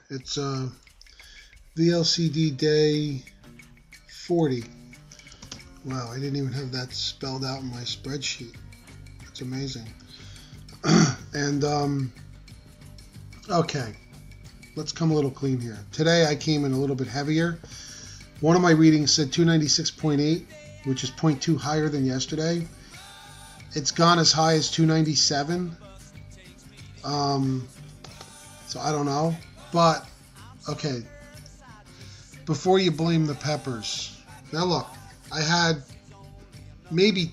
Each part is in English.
It's VLCD day 40. Wow, I didn't even have that spelled out in my spreadsheet. It's amazing. And okay, let's come a little clean here. Today I came in a little bit heavier. One of my readings said 296.8, which is 0.2 higher than yesterday. It's gone as high as 297. So I don't know, but okay. Before you blame the peppers, now look, I had maybe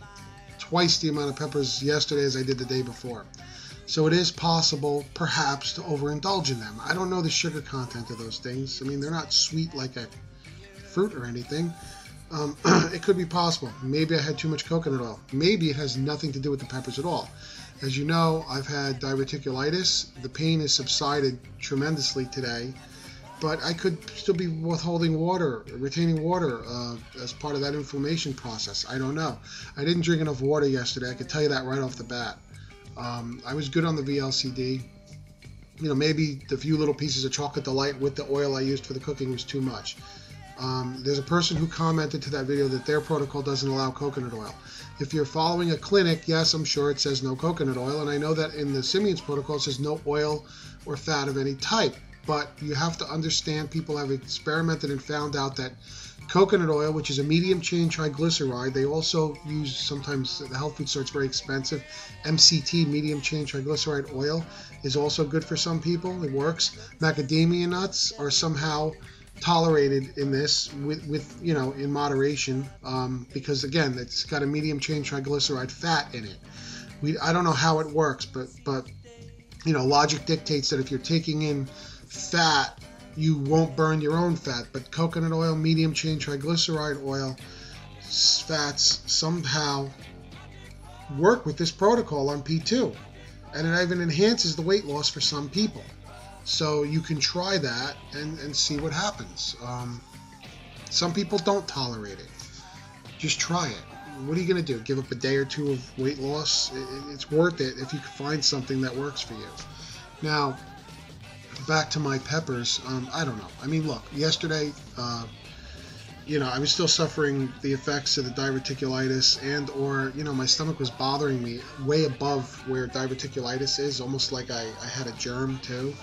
twice the amount of peppers yesterday as I did the day before. So it is possible, perhaps, to overindulge in them. I don't know the sugar content of those things. I mean, they're not sweet like a fruit or anything. It could be possible. Maybe I had too much coconut oil. Maybe it has nothing to do with the peppers at all. As you know, I've had diverticulitis. The pain has subsided tremendously today, but I could still be withholding water, retaining water as part of that inflammation process. I don't know. I didn't drink enough water yesterday. I could tell you that right off the bat. I was good on the VLCD. You know, maybe the few little pieces of chocolate delight with the oil I used for the cooking was too much. There's a person who commented to that video that their protocol doesn't allow coconut oil. If you're following a clinic, yes, I'm sure it says no coconut oil, and I know that in the Simeon's protocol it says no oil or fat of any type. But you have to understand, people have experimented and found out that coconut oil, which is a medium chain triglyceride, they also use, sometimes the health food store, it's very expensive, MCT, medium chain triglyceride oil, is also good for some people. It works. Macadamia nuts are somehow tolerated in this with you know, in moderation, because again, it's got a medium chain triglyceride fat in it. I don't know how it works, but you know, logic dictates that if you're taking in fat, you won't burn your own fat. But coconut oil, medium chain triglyceride oil, fats somehow work with this protocol on P2, and it even enhances the weight loss for some people. So you can try that and see what happens. Some people don't tolerate it. Just try it. What are you going to do? Give up a day or two of weight loss? It's worth it if you can find something that works for you. Now, back to my peppers. I don't know. I mean, look, yesterday, you know, I was still suffering the effects of the diverticulitis, and or, you know, my stomach was bothering me way above where diverticulitis is, almost like I had a germ too.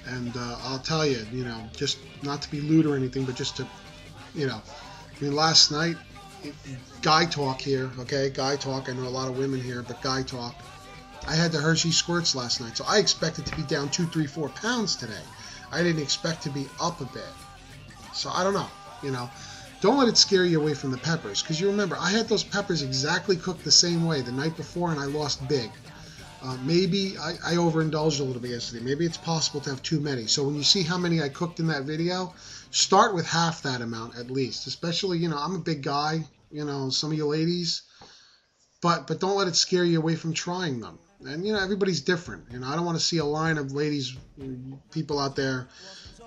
And I'll tell you, you know, just not to be lewd or anything, but just to, you know, I mean, last night, guy talk here, okay? Guy talk. I know a lot of women here, but guy talk. I had the Hershey squirts last night, so I expected to be down 2, 3, 4 pounds today. I didn't expect to be up a bit. So I don't know, you know. Don't let it scare you away from the peppers, because you remember, I had those peppers exactly cooked the same way the night before, and I lost big. Maybe I overindulged a little bit yesterday. Maybe it's possible to have too many. So when you see how many I cooked in that video, start with half that amount at least. Especially, you know, I'm a big guy, you know, some of you ladies. But don't let it scare you away from trying them. And, you know, everybody's different. You know, I don't want to see a line of ladies, people out there,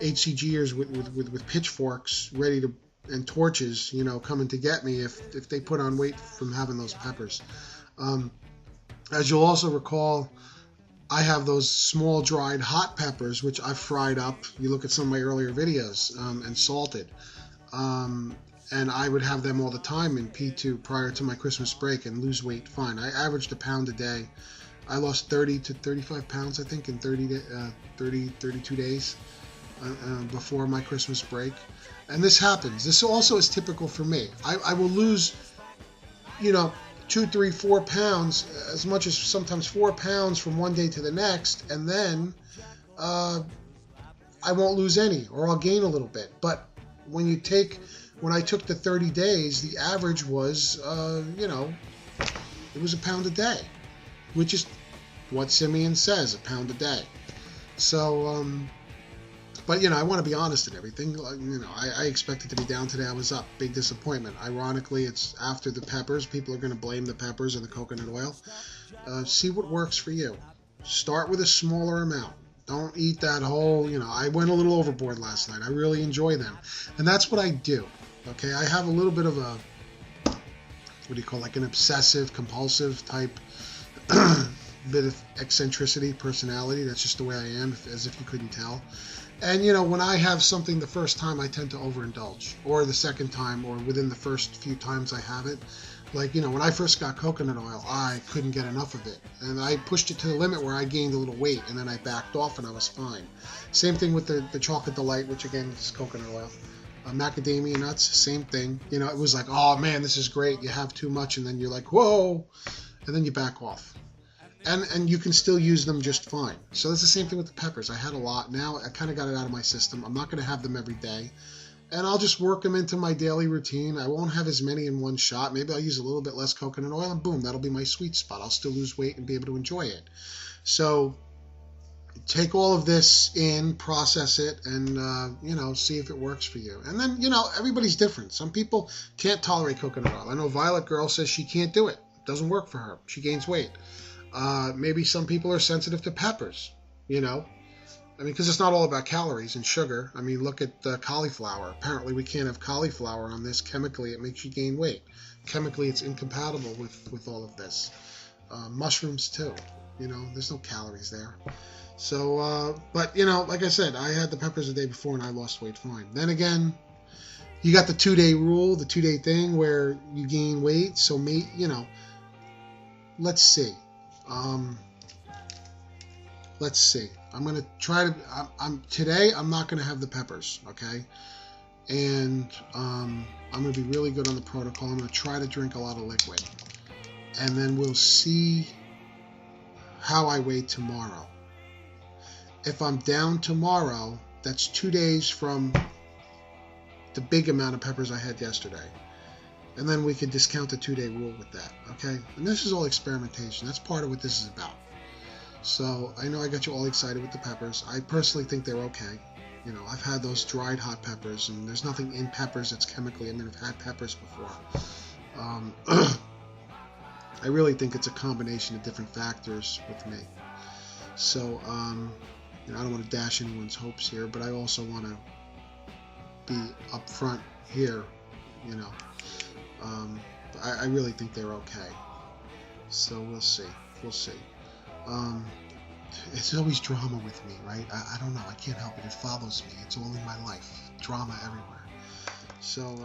HCGers with pitchforks ready to, and torches, you know, coming to get me if they put on weight from having those peppers. As you'll also recall, I have those small dried hot peppers, which I've fried up. You look at some of my earlier videos, and salted. And I would have them all the time in P2 prior to my Christmas break and lose weight fine. I averaged a pound a day. I lost 30 to 35 pounds, I think, in 32 days before my Christmas break. And this happens. This also is typical for me. I will lose, you know, 2, 3, 4 pounds, as much as sometimes 4 pounds from one day to the next, and then I won't lose any, or I'll gain a little bit. But when I took the 30 days, the average was, you know, it was a pound a day, which is what Simeon says, a pound a day. So, but, you know, I want to be honest in everything. You know, I expected to be down today. I was up. Big disappointment. Ironically, it's after the peppers. People are going to blame the peppers or the coconut oil. See what works for you. Start with a smaller amount. Don't eat that whole, you know, I went a little overboard last night. I really enjoy them. And that's what I do. Okay, I have a little bit of a, what do you call, like an obsessive, compulsive type bit of eccentricity, personality. That's just the way I am, as if you couldn't tell. And, you know, when I have something the first time, I tend to overindulge, or the second time, or within the first few times I have it. Like, you know, when I first got coconut oil, I couldn't get enough of it. And I pushed it to the limit where I gained a little weight, and then I backed off and I was fine. Same thing with the Chocolate Delight, which again is coconut oil. Macadamia nuts, same thing. You know, it was like, oh man, this is great. You have too much, and then you're like, whoa, and then you back off. And you can still use them just fine. So it's the same thing with the peppers. I had a lot. Now I kind of got it out of my system. I'm not going to have them every day. And I'll just work them into my daily routine. I won't have as many in one shot. Maybe I'll use a little bit less coconut oil, and boom, that'll be my sweet spot. I'll still lose weight and be able to enjoy it. So take all of this in, process it, and, you know, see if it works for you. And then, you know, everybody's different. Some people can't tolerate coconut oil. I know Violet Girl says she can't do it. It doesn't work for her. She gains weight. Maybe some people are sensitive to peppers, you know. I mean, because it's not all about calories and sugar. I mean, look at cauliflower. Apparently, we can't have cauliflower on this. Chemically, it makes you gain weight. Chemically, it's incompatible with all of this. Mushrooms, too. You know, there's no calories there. So, but, you know, like I said, I had the peppers the day before and I lost weight fine. Then again, you got the 2-day rule, the 2-day thing where you gain weight. So, you know, let's see. Let's see. I'm going to try to, today I'm not going to have the peppers, okay? And I'm going to be really good on the protocol. I'm going to try to drink a lot of liquid. And then we'll see how I weigh tomorrow. If I'm down tomorrow, that's 2 days from the big amount of peppers I had yesterday. And then we could discount the 2-day rule with that, okay? And this is all experimentation. That's part of what this is about. So I know I got you all excited with the peppers. I personally think they're okay. You know, I've had those dried hot peppers, and there's nothing in peppers that's chemically. I mean, I've had peppers before. I really think it's a combination of different factors with me. So, you know, I don't want to dash anyone's hopes here, but I also want to be upfront here. You know, I really think they're okay. So we'll see. We'll see. It's always drama with me, right? I don't know. I can't help it. It follows me. It's all in my life. Drama everywhere. So,